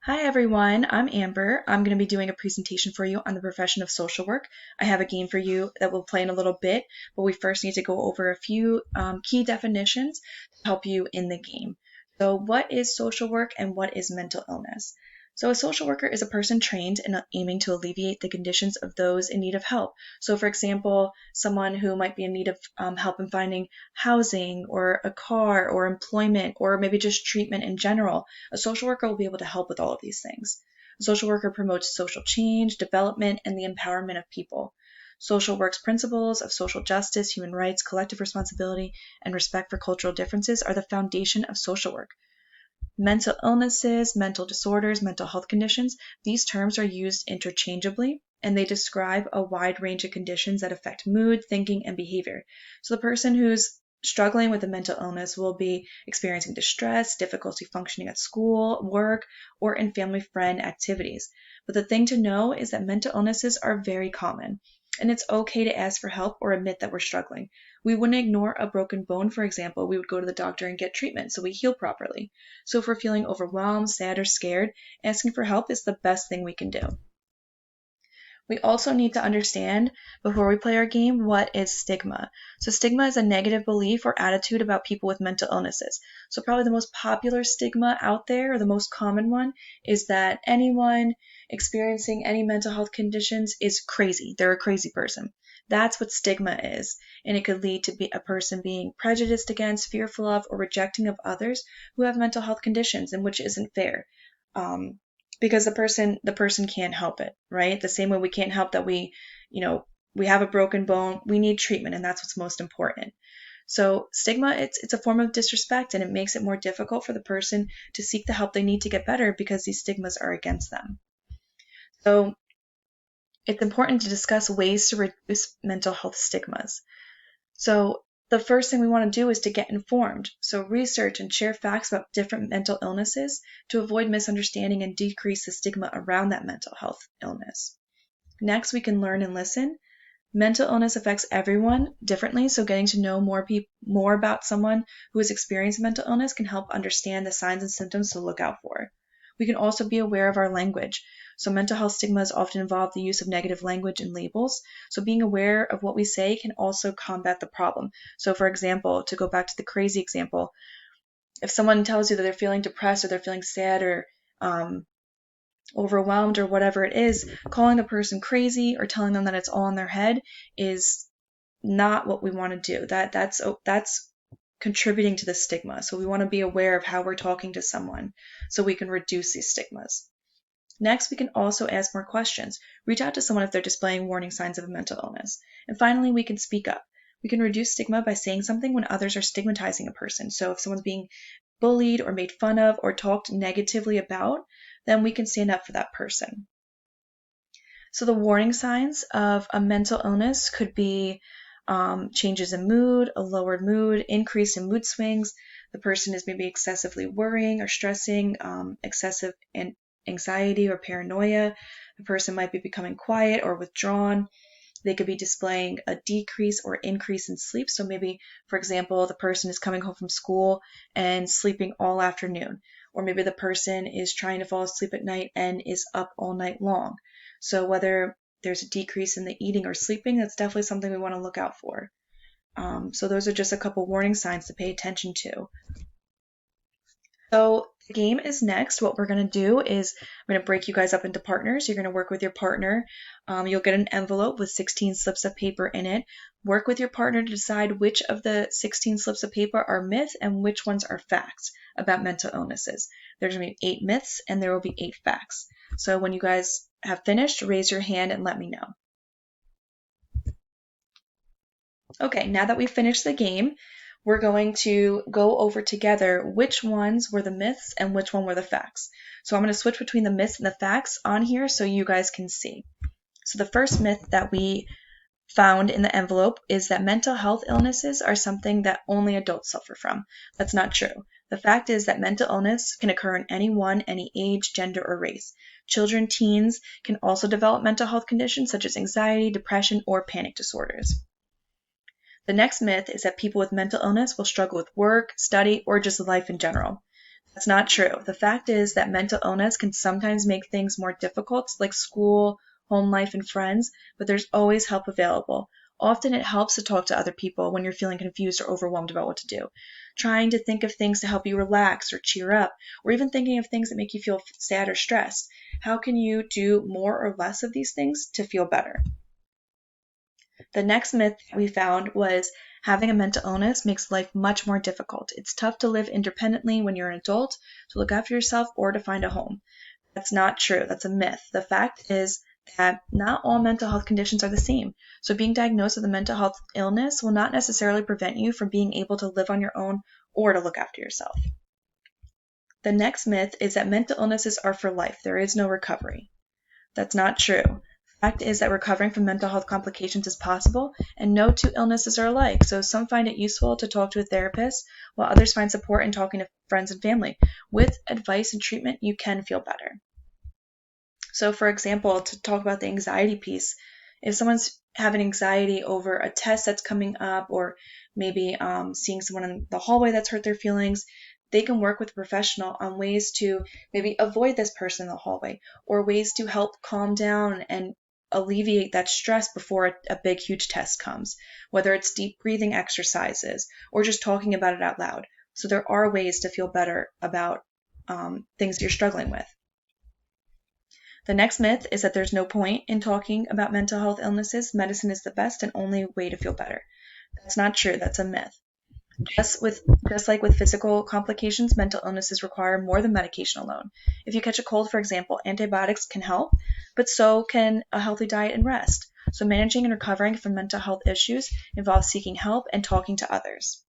Hi everyone, I'm Amber. I'm going to be doing a presentation for you on the profession of social work. I have a game for you that we'll play in a little bit, but we first need to go over a few key definitions to help you in the game. So, what is social work and what is mental illness? So, a social worker is a person trained in aiming to alleviate the conditions of those in need of help. So, for example, someone who might be in need of help in finding housing or a car or employment or maybe just treatment in general. A social worker will be able to help with all of these things. A social worker promotes social change, development, and the empowerment of people. Social work's principles of social justice, human rights, collective responsibility, and respect for cultural differences are the foundation of social work. Mental illnesses, mental disorders, mental health conditions, these terms are used interchangeably and they describe a wide range of conditions that affect mood, thinking, and behavior. So the person who's struggling with a mental illness will be experiencing distress, difficulty functioning at school, work, or in family friend activities. But the thing to know is that mental illnesses are very common, and it's okay to ask for help or admit that we're struggling. We wouldn't ignore a broken bone, for example. We would go to the doctor and get treatment so we heal properly. So if we're feeling overwhelmed, sad, or scared, asking for help is the best thing we can do. We also need to understand, before we play our game, what is stigma. So stigma is a negative belief or attitude about people with mental illnesses. So probably the most popular stigma out there, or the most common one, is that anyone experiencing any mental health conditions is crazy. They're a crazy person. That's what stigma is, and it could lead to a person being prejudiced against, fearful of, or rejecting of others who have mental health conditions, and which isn't fair. Um, because the person can't help it, right? The same way we can't help that we have a broken bone, we need treatment, and that's what's most important. So stigma, it's a form of disrespect, and it makes it more difficult for the person to seek the help they need to get better because these stigmas are against them. So it's important to discuss ways to reduce mental health stigmas. So the first thing we want to do is to get informed. So research and share facts about different mental illnesses to avoid misunderstanding and decrease the stigma around that mental health illness. Next, we can learn and listen. Mental illness affects everyone differently, so getting to know more about someone who has experienced mental illness can help understand the signs and symptoms to look out for. We can also be aware of our language. So mental health stigmas often involve the use of negative language and labels. So being aware of what we say can also combat the problem. So for example, to go back to the crazy example, if someone tells you that they're feeling depressed or they're feeling sad or overwhelmed or whatever it is, calling the person crazy or telling them that it's all in their head is not what we want to do. That's contributing to the stigma. So we want to be aware of how we're talking to someone so we can reduce these stigmas. Next, we can also ask more questions. Reach out to someone if they're displaying warning signs of a mental illness. And finally, we can speak up. We can reduce stigma by saying something when others are stigmatizing a person. So if someone's being bullied or made fun of or talked negatively about, then we can stand up for that person. So the warning signs of a mental illness could be changes in mood, a lowered mood, increase in mood swings. The person is maybe excessively worrying or stressing, excessive anxiety or paranoia. The person might be becoming quiet or withdrawn. They could be displaying a decrease or increase in sleep. So maybe, for example, the person is coming home from school and sleeping all afternoon. Or maybe the person is trying to fall asleep at night and is up all night long. So whether there's a decrease in the eating or sleeping, that's definitely something we want to look out for. So those are just a couple warning signs to pay attention to. So the game is next. What we're going to do is I'm going to break you guys up into partners. You're going to work with your partner. You'll get an envelope with 16 slips of paper in it. Work with your partner to decide which of the 16 slips of paper are myths and which ones are facts about mental illnesses. There's going to be 8 myths and there will be 8 facts. So when you guys have finished, raise your hand and let me know. Okay, now that we've finished the game, we're going to go over together which ones were the myths and which one were the facts. So I'm going to switch between the myths and the facts on here so you guys can see. So the first myth that we found in the envelope is that mental health illnesses are something that only adults suffer from. That's not true. The fact is that mental illness can occur in anyone, any age, gender, or race. Children, teens can also develop mental health conditions such as anxiety, depression, or panic disorders. The next myth is that people with mental illness will struggle with work, study, or just life in general. That's not true. The fact is that mental illness can sometimes make things more difficult, like school, home life, and friends, but there's always help available. Often it helps to talk to other people when you're feeling confused or overwhelmed about what to do. Trying to think of things to help you relax or cheer up, or even thinking of things that make you feel sad or stressed. How can you do more or less of these things to feel better? The next myth we found was having a mental illness makes life much more difficult. It's tough to live independently when you're an adult, to look after yourself, or to find a home. That's not true. That's a myth. The fact is that not all mental health conditions are the same. So being diagnosed with a mental health illness will not necessarily prevent you from being able to live on your own or to look after yourself. The next myth is that mental illnesses are for life. There is no recovery. That's not true. The fact is that recovering from mental health complications is possible, and no two illnesses are alike. So some find it useful to talk to a therapist, while others find support in talking to friends and family. With advice and treatment, you can feel better. So, for example, to talk about the anxiety piece, if someone's having anxiety over a test that's coming up, or maybe seeing someone in the hallway that's hurt their feelings, they can work with a professional on ways to maybe avoid this person in the hallway, or ways to help calm down and alleviate that stress before a big, huge test comes, whether it's deep breathing exercises or just talking about it out loud. So there are ways to feel better about things you're struggling with. The next myth is that there's no point in talking about mental health illnesses. Medicine is the best and only way to feel better. That's not true. That's a myth. Just like with physical complications, mental illnesses require more than medication alone. If you catch a cold, for example, antibiotics can help, but so can a healthy diet and rest. So managing and recovering from mental health issues involves seeking help and talking to others.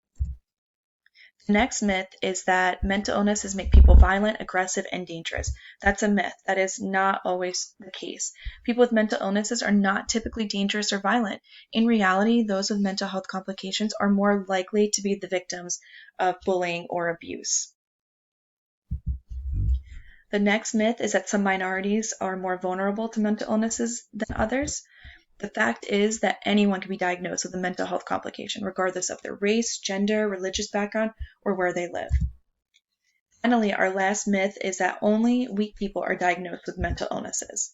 The next myth is that mental illnesses make people violent, aggressive, and dangerous. That's a myth. That is not always the case. People with mental illnesses are not typically dangerous or violent. In reality, those with mental health complications are more likely to be the victims of bullying or abuse. The next myth is that some minorities are more vulnerable to mental illnesses than others. The fact is that anyone can be diagnosed with a mental health complication, regardless of their race, gender, religious background, or where they live. Finally, our last myth is that only weak people are diagnosed with mental illnesses.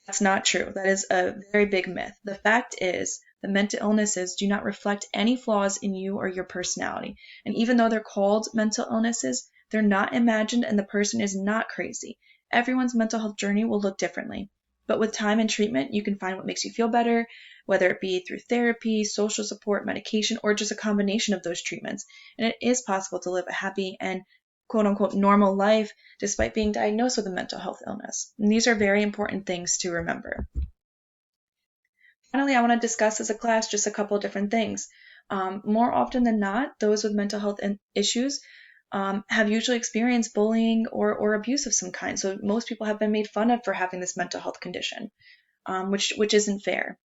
That's not true. That is a very big myth. The fact is that mental illnesses do not reflect any flaws in you or your personality. And even though they're called mental illnesses, they're not imagined and the person is not crazy. Everyone's mental health journey will look differently. But with time and treatment, you can find what makes you feel better, whether it be through therapy, social support, medication, or just a combination of those treatments. And it is possible to live a happy and quote unquote normal life despite being diagnosed with a mental health illness. And these are very important things to remember. Finally, I want to discuss as a class just a couple of different things. More often than not, those with mental health issues have usually experienced bullying or abuse of some kind. So most people have been made fun of for having this mental health condition, which isn't fair.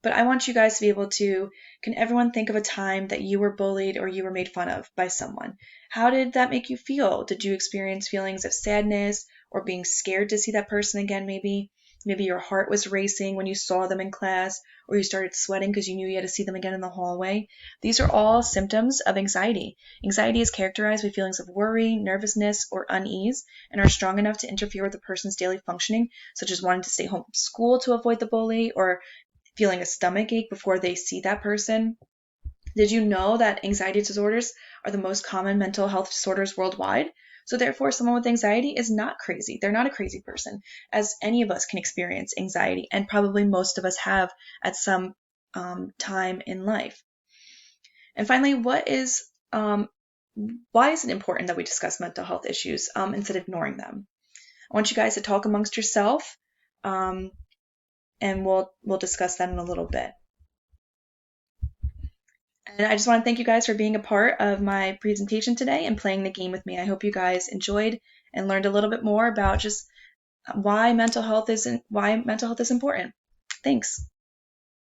But I want you guys to be able to, can everyone think of a time that you were bullied or you were made fun of by someone? How did that make you feel? Did you experience feelings of sadness or being scared to see that person again maybe? Maybe your heart was racing when you saw them in class, or you started sweating because you knew you had to see them again in the hallway. These are all symptoms of anxiety. Anxiety is characterized by feelings of worry, nervousness, or unease, and are strong enough to interfere with a person's daily functioning, such as wanting to stay home from school to avoid the bully, or feeling a stomach ache before they see that person. Did you know that anxiety disorders are the most common mental health disorders worldwide? So therefore, someone with anxiety is not crazy. They're not a crazy person, as any of us can experience anxiety, and probably most of us have at some time in life. And finally, why is it important that we discuss mental health issues instead of ignoring them? I want you guys to talk amongst yourself, and we'll discuss that in a little bit. And I just want to thank you guys for being a part of my presentation today and playing the game with me. I hope you guys enjoyed and learned a little bit more about just why mental health is important. Thanks.